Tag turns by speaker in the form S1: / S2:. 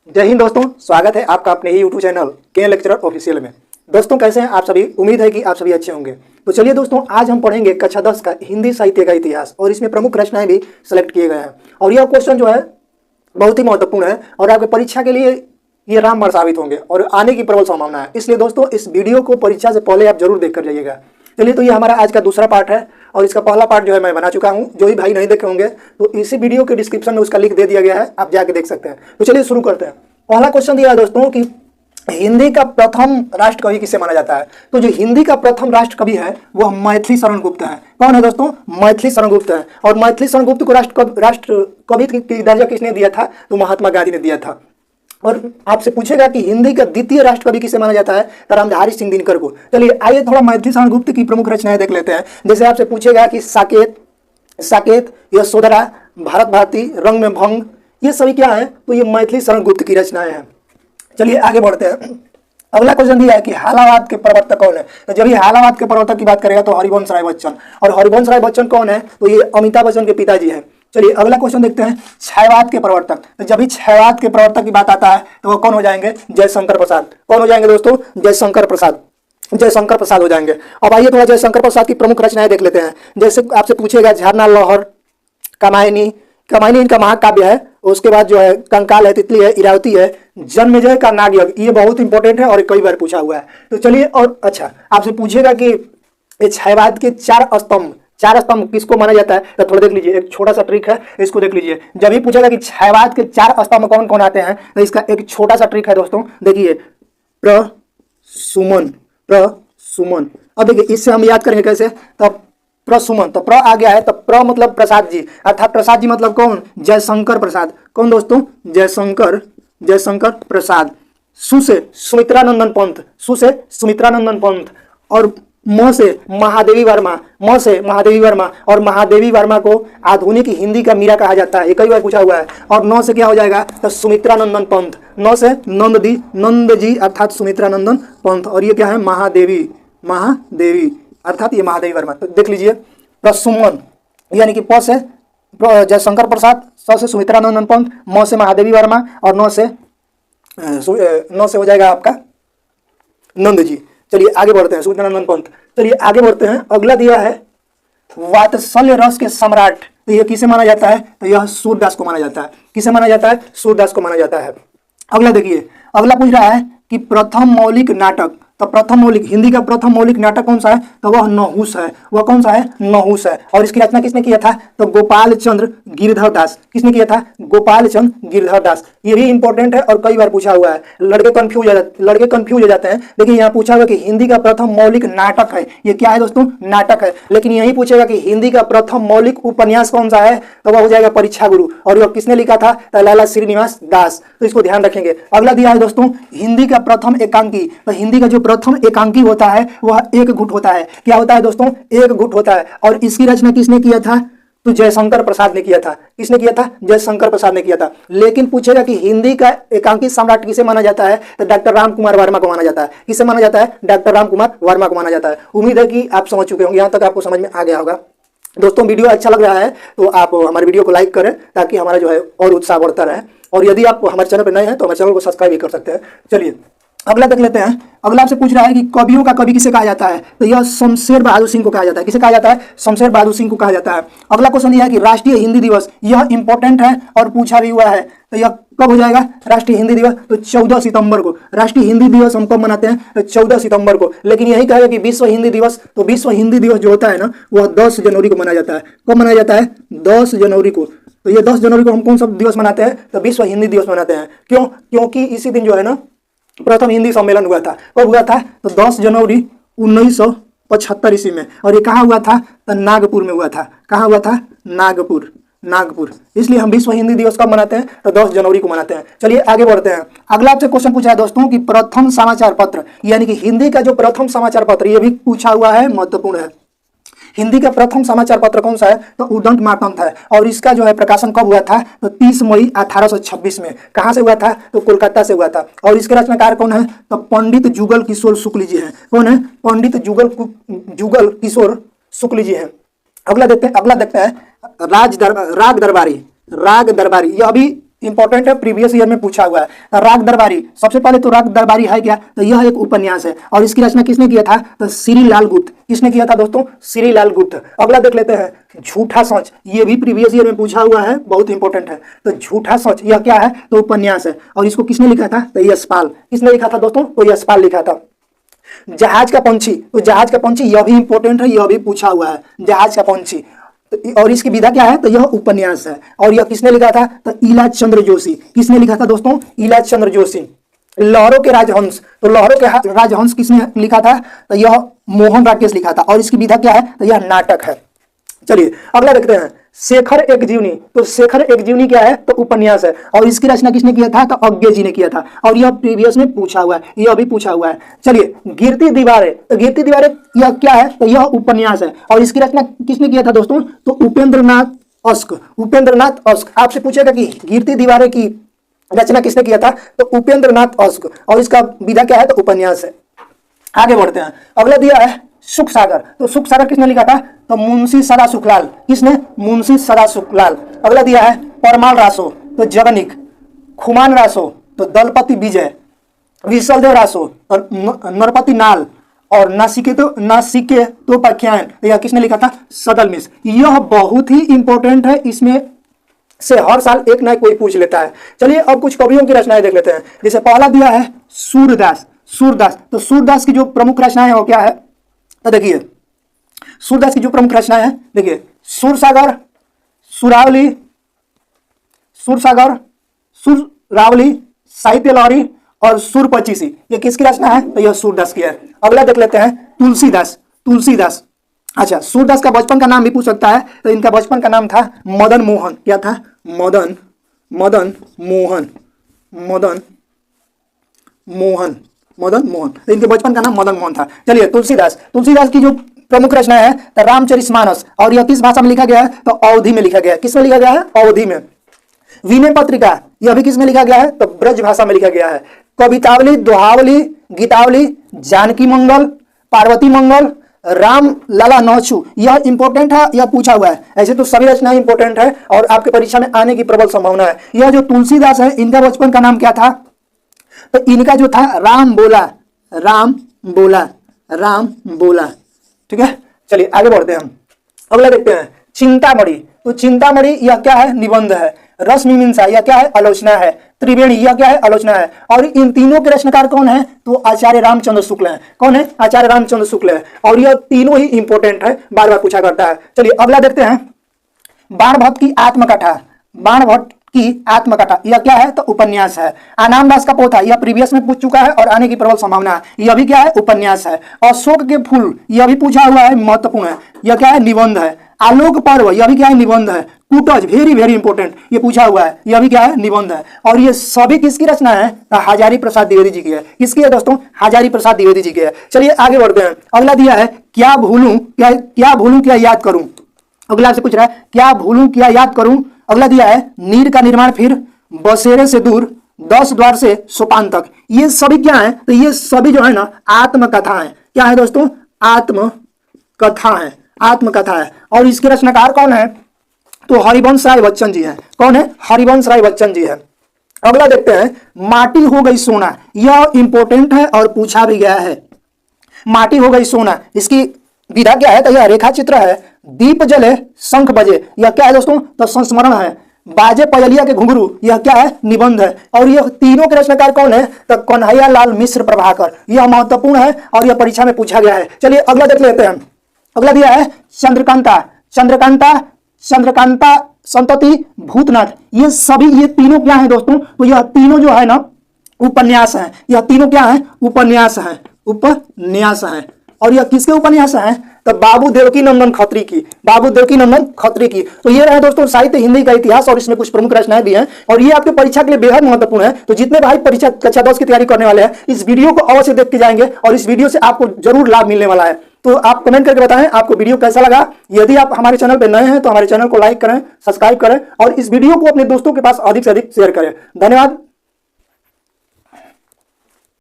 S1: जय हिंद दोस्तों, स्वागत है आपका अपने ही यूट्यूब चैनल के लेक्चरर ऑफिशियल में। दोस्तों कैसे हैं आप सभी? उम्मीद है कि आप सभी अच्छे होंगे। तो चलिए दोस्तों, आज हम पढ़ेंगे कक्षा 10 का हिंदी साहित्य का इतिहास और इसमें प्रमुख रचनाएं भी सिलेक्ट किए गए हैं। और यह क्वेश्चन जो है बहुत ही महत्वपूर्ण है और आपके परीक्षा के लिए ये रामबाण साबित होंगे और आने की प्रबल संभावना है। इसलिए दोस्तों इस वीडियो को परीक्षा से पहले आप जरूर देख कर जाइएगा। चलिए, तो ये हमारा आज का दूसरा पार्ट है और इसका पहला पार्ट जो है मैं बना चुका हूँ। जो भी भाई नहीं देखे होंगे तो इसी वीडियो के डिस्क्रिप्शन में उसका लिंक दे दिया गया है, आप जाके देख सकते हैं। तो चलिए शुरू करते हैं। पहला क्वेश्चन दिया है दोस्तों कि हिंदी का प्रथम राष्ट्र कवि किसे माना जाता है। तो जो हिंदी का प्रथम राष्ट्र कवि है वह मैथिली शरण गुप्त है। कौन है दोस्तों? मैथिली शरण गुप्त है। और मैथिली शरण गुप्त को राष्ट्र कवि की दर्जा किसने दिया था? तो महात्मा गांधी ने दिया था। और आपसे पूछेगा कि हिंदी का द्वितीय राष्ट्र कवि किसे माना जाता है? तो रामधारी सिंह दिनकर को। चलिए आइए थोड़ा मैथिली शरण गुप्त की प्रमुख रचनाएं देख लेते हैं। जैसे आपसे पूछेगा कि साकेत, यशोधरा, भारत भारती, रंग में भंग, ये सभी क्या है? तो ये मैथिली शरण गुप्त की रचनाएं हैं। चलिए आगे बढ़ते हैं। अगला क्वेश्चन दिया है कि हालावाद के प्रवर्तक कौन है। तो जब ये हालावाद के प्रवर्तक की बात करेगा तो हरिवंश राय बच्चन। और हरिवंश राय बच्चन कौन है? तो ये अमिताभ बच्चन के पिताजी हैं। चलिए अगला क्वेश्चन देखते हैं। छायावाद के प्रवर्तक। तो जब भी छायावाद के प्रवर्तक की बात आता है तो वो कौन हो जाएंगे? जयशंकर प्रसाद। कौन हो जाएंगे दोस्तों? जयशंकर प्रसाद हो जाएंगे। अब आइए थोड़ा जयशंकर प्रसाद की प्रमुख रचनाएं देख लेते हैं। जैसे आपसे पूछेगा झरना लहर, कामायनी इनका महाकाव्य है। उसके बाद जो है कंकाल है, तितली है, इरावती है, जन्मेजय का नागयज्ञ, ये बहुत इंपॉर्टेंट है और कई बार पूछा हुआ है। तो चलिए, और अच्छा आपसे पूछेगा कि ये छायावाद के चार स्तंभ किसको माना जाता है? तो थोड़ा देख लीजिए, एक छोटा सा ट्रिक है, इसको देख लीजिए। जब भी पूछेगा कि छायावाद के चार स्तंभ कौन कौन आते हैं तो इसका एक छोटा सा ट्रिक है दोस्तों, देखिए प्रसुमन। अब देखिए इससे हम याद करेंगे कैसे। तो प्रसुमन, तो प्र आ गया है, तो प्र मतलब प्रसाद जी, अर्थात प्रसाद जी मतलब कौन? जयशंकर प्रसाद। कौन दोस्तों? जयशंकर प्रसाद। सु से सुमित्रानंदन पंत और म से महादेवी वर्मा और महादेवी वर्मा को आधुनिक हिंदी का मीरा कहा जाता है, ये कई बार पूछा हुआ है। और नौ से क्या हो जाएगा? तो सुमित्रानंदन पंत। नौ से नंद जी अर्थात सुमित्रानंदन पंत। और ये क्या है? महादेवी अर्थात ये महादेवी वर्मा। तो देख लीजिए, प्रसुमन यानी कि प से जयशंकर प्रसाद, स से सुमित्रानंदन पंत, म से महादेवी वर्मा और नौ से हो जाएगा आपका नंद जी। चलिए आगे बढ़ते हैं, सुमित्रानंदन पंत। चलिए आगे बढ़ते हैं। अगला दिया है वात्सल्य रस के सम्राट। तो यह किसे माना जाता है? तो यह सूरदास को माना जाता है। किसे माना जाता है? सूरदास को माना जाता है। अगला देखिए, अगला पूछ रहा है कि प्रथम मौलिक नाटक। तो हिंदी का प्रथम मौलिक नाटक कौन सा है? तो वह नहुस है। वह कौन सा है? नहुस है। और इसकी रचना किसने किया था? तो गोपाल चंद्र गिरधर दास। किसने किया था? गोपाल चंद्र गिरधर दास। ये भी इंपॉर्टेंट है और कई बार पूछा हुआ है, लड़के कंफ्यूज हो जाते हैं। देखिए यहाँ पूछा हुआ कि हिंदी का प्रथम मौलिक नाटक है, ये क्या है दोस्तों? नाटक है। लेकिन यही पूछेगा कि हिंदी का प्रथम मौलिक उपन्यास कौन सा है? तो वह हो जाएगा परीक्षा गुरु। और यह किसने लिखा था? तो लाला श्रीनिवास दास। तो इसको ध्यान रखेंगे। अगला दिया है दोस्तों हिंदी का प्रथम एकांकी। तो हिंदी का जो प्रथम एकांकी होता है वह एक गुट होता है। क्या होता है दोस्तों? एक गुट होता है। और इसकी रचना किसने किया था? तो जयशंकर प्रसाद ने किया था। किसने किया था? जयशंकर प्रसाद ने किया था। लेकिन पूछेगा कि हिंदी का एकांकी सम्राट किसे माना जाता है? तो डॉक्टर राम कुमार वर्मा को माना जाता है। किसे माना जाता है? डॉक्टर राम कुमार वर्मा को माना जाता है। उम्मीद है कि आप समझ चुके होंगे, यहाँ तक आपको समझ में आ गया होगा। दोस्तों वीडियो अच्छा लग रहा है तो आप हमारे वीडियो को लाइक करें ताकि हमारा जो है और उत्साह बढ़ता रहे। और यदि आप हमारे चैनल पर नए हैं तो हमारे चैनल को सब्सक्राइब भी कर सकते हैं। चलिए अगला देख लेते हैं। अगला आपसे पूछ रहा है कि कवियों का कवि किसे कहा जाता है? तो यह शमशेर बहादुर सिंह को कहा जाता है। किसे कहा जाता है? शमशेर बहादुर सिंह को कहा जाता है। अगला क्वेश्चन यह है कि राष्ट्रीय हिंदी दिवस, यह इंपॉर्टेंट है और पूछा भी हुआ है। तो यह कब हो जाएगा राष्ट्रीय हिंदी दिवस? तो 14 सितंबर को। राष्ट्रीय हिंदी दिवस हम कब मनाते हैं? तो 14 सितंबर को। लेकिन यही कहेगा कि विश्व हिंदी दिवस, तो विश्व हिंदी दिवस जो होता है ना वह 10 जनवरी को मनाया जाता है। कब मनाया जाता है? 10 जनवरी को। तो ये 10 जनवरी को हम कौन सा दिवस मनाते हैं? तो विश्व हिंदी दिवस मनाते हैं। क्यों? क्योंकि इसी दिन जो है ना प्रथम हिंदी सम्मेलन हुआ था। कब हुआ था? तो 10 जनवरी 1975 ईस्वी में। और ये कहाँ हुआ था? तो नागपुर में हुआ था। कहाँ हुआ था? नागपुर। इसलिए हम विश्व हिंदी दिवस कब मनाते हैं? तो 10 जनवरी को मनाते हैं। चलिए आगे बढ़ते हैं। अगला आपसे क्वेश्चन पूछा है दोस्तों कि प्रथम समाचार पत्र, यानी कि हिंदी का जो प्रथम समाचार पत्र, ये भी पूछा हुआ है, महत्वपूर्ण है। हिंदी का प्रथम समाचार पत्र कौन सा है? तो उदंत मातंत है। और इसका जो है प्रकाशन कब हुआ था? तो 30 मई 1826 में। कहाँ से हुआ था? तो कोलकाता से हुआ था। और इसके रचनाकार कौन है? तो पंडित जुगल किशोर शुक्ल जी हैं। कौन है? पंडित जुगल किशोर शुक्ल जी हैं। अगला देखते हैं राग दरबारी। यह भी इंपॉर्टेंट है, प्रीवियस ईयर में पूछा हुआ है। राग दरबारी, सबसे पहले तो राग दरबारी है क्या, तो यह एक उपन्यास है और इसकी रचना किसने किया था, तो श्री लाल गुप्त। किसने किया था दोस्तों, श्री लाल गुप्त। अगला देख लेते हैं, झूठा सच, ये भी प्रीवियस ईयर में पूछा हुआ है, बहुत इंपॉर्टेंट है। तो झूठा सच यह क्या है, तो उपन्यास है और इसको किसने लिखा था, तो यशपाल। किसने लिखा था दोस्तों, तो यशपाल लिखा था। जहाज का पंछी, तो जहाज का पंछी यह भी इंपॉर्टेंट है, यह भी पूछा हुआ है, जहाज का पंछी। और इसकी विधा क्या है, तो यह उपन्यास है और यह किसने लिखा था, तो इलाज चंद्र जोशी। किसने लिखा था दोस्तों, इलाज चंद्र जोशी। लहरों के राजहंस, तो लहरों के राजहंस किसने लिखा था, तो यह मोहन राकेश लिखा था और इसकी विधा क्या है, तो यह नाटक है। चलिए अगला देखते हैं, शेखर एक जीवनी। तो शेखर एक जीवनी क्या है, तो उपन्यास है और इसकी रचना किसने किया था, तो अज्ञे जी ने किया था और यह प्रीवियस में पूछा हुआ है, यह भी पूछा हुआ है। चलिए गिरती दीवारें, तो गिरती दीवारें यह क्या है, तो यह उपन्यास है और इसकी रचना किसने किया था दोस्तों, तो उपेंद्रनाथ अश्क। उपेंद्रनाथ अश्क। आपसे पूछेगा कि गिरती दीवारें की रचना किसने किया था, तो उपेंद्रनाथ अश्क और इसका विधा क्या है, तो उपन्यास है। आगे बढ़ते हैं, अगला दिया है सुख सागर। तो सुख सागर किसने लिखा था, तो मुंशी सदा सुखलाल। किसने, मुंशी सदा सुखलाल। अगला दिया है परमाल रासो, तो जगनिक। खुमान रासो, तो दलपति विजय। विशलदेव रासो और नरपति नाल और नासिके तो प्रख्यान, यह किसने लिखा था, सदल मिश्र। यह बहुत ही इंपॉर्टेंट है, इसमें से हर साल एक ना कोई पूछ लेता है। चलिए अब कुछ कवियों की रचनाएं देख लेते हैं। जैसे पहला दिया है सूरदास। सूरदास, तो सूरदास की जो प्रमुख रचनाएं है वो क्या है, तो देखिए सूरदास की जो प्रमुख रचनाएं है, देखिए सुरसागर, सुरावली, सुरसागर, सुरावली, साहित्य लहरी और सुर पचीसी, ये किसकी रचना है, तो यह सूरदास की है। अगला देख लेते हैं तुलसीदास। तुलसीदास, अच्छा सूरदास का बचपन का नाम भी पूछ सकता है, तो इनका बचपन का नाम था मदन मोहन। क्या था, मदन मोहन, मदन मोहन, तो इनके बचपन का नाम मदन मोहन था। चलिए तुलसीदास की जो प्रमुख रचना है तो रामचरितमानस और यह किस भाषा में लिखा गया है, तो अवधि में लिखा गया है। किस में लिखा गया है, अवधि में। विनय पत्रिका, यह भी किस में लिखा गया है, तो ब्रज भाषा में लिखा गया है। कवितावली, दोहावली, गीतावली, जानकी मंगल, पार्वती मंगल, राम लाला नौछू, यह इंपॉर्टेंट है, यह पूछा हुआ है। ऐसे तो सभी रचनाएं इंपॉर्टेंट है और आपके परीक्षा में आने की प्रबल संभावना है। यह जो तुलसीदास है, इनका बचपन का नाम क्या था, तो इनका जो था राम बोला। ठीक है, चलिए आगे बढ़ते हैं हम। अगला देखते हैं चिंतामणि। तो चिंतामणि यह क्या है, निबंध है। रसमीमांसा यह क्या है, आलोचना है। त्रिवेणी यह क्या है, आलोचना है। और इन तीनों के रचनाकार कौन है, तो आचार्य रामचंद्र शुक्ल है। कौन है, आचार्य रामचंद्र शुक्ल है और यह तीनों ही इंपॉर्टेंट है, बार बार पूछा करता है। चलिए अगला देखते हैं बाणभट्ट की आत्मकथा। बाणभट्ट की आत्मकथा यह क्या है, तो उपन्यास है। आनाम दास का पोथा, यह प्रीवियस में पूछ चुका है और आने की प्रबल संभावना है, यह भी क्या है, उपन्यास है। अशोक के फूल, यह भी पूछा हुआ है, महत्वपूर्ण है, यह क्या है, निबंध है। आलोक पर्व, यह भी क्या है, निबंध है। कुटज, वेरी वेरी इंपॉर्टेंट, ये पूछा हुआ है, यह भी क्या है, निबंध है। और ये सभी किसकी रचना है, तो हजारी प्रसाद द्विवेदी जी की है। किसकी है दोस्तों, हजारी प्रसाद द्विवेदी जी की है। चलिए आगे बढ़ते हैं। अगला दिया है क्या भूलूं क्या याद करूं। अगला आपसे पूछ रहा है क्या भूलूं क्या याद करूं। अगला दिया है नीर का निर्माण फिर, बसेरे से दूर, 10 द्वार से सोपान तक। ये सभी क्या है, तो ये सभी जो है ना आत्मकथा है। क्या है दोस्तों, आत्मकथा है। और इसके रचनाकार कौन है, तो हरिवंश राय बच्चन जी है। कौन है, हरिवंश राय बच्चन जी है। अगला देखते हैं माटी हो गई सोना। यह इंपॉर्टेंट है और पूछा भी गया है। माटी हो गई सोना, इसकी विधा क्या है, तो यह रेखा चित्र है। दीप जले शंख बजे, यह क्या है दोस्तों, तो संस्मरण है। बाजे पयलिया के घुंघरू, यह क्या है, निबंध है। और यह तीनों के रचनाकार कौन है, तो कन्हैया लाल मिश्र प्रभाकर। यह महत्वपूर्ण है और यह परीक्षा में पूछा गया है। चलिए अगला देख लेते हैं। अगला दिया है चंद्रकांता संतति भूतनाथ। ये सभी, ये तीनों क्या है दोस्तों, तो यह तीनों जो है ना उपन्यास हैं। यह तीनों क्या है, उपन्यास हैं। और यह किसके उपन्यास हैं, तो बाबू देवकी नंदन खत्री की। तो ये रहे दोस्तों साहित्य हिंदी का इतिहास और इसमें कुछ प्रमुख रचनाएं भी हैं और ये आपके परीक्षा के लिए बेहद महत्वपूर्ण है। तो जितने भाई परीक्षा कक्षा 10 की तैयारी करने वाले हैं, इस वीडियो को अवश्य देख के जाएंगे और इस वीडियो से आपको जरूर लाभ मिलने वाला है। तो आप कमेंट करके बताएं आपको वीडियो कैसा लगा। यदि आप हमारे चैनल पर नए हैं तो हमारे चैनल को लाइक करें, सब्सक्राइब करें और इस वीडियो को अपने दोस्तों के पास अधिक से अधिक शेयर करें। धन्यवाद।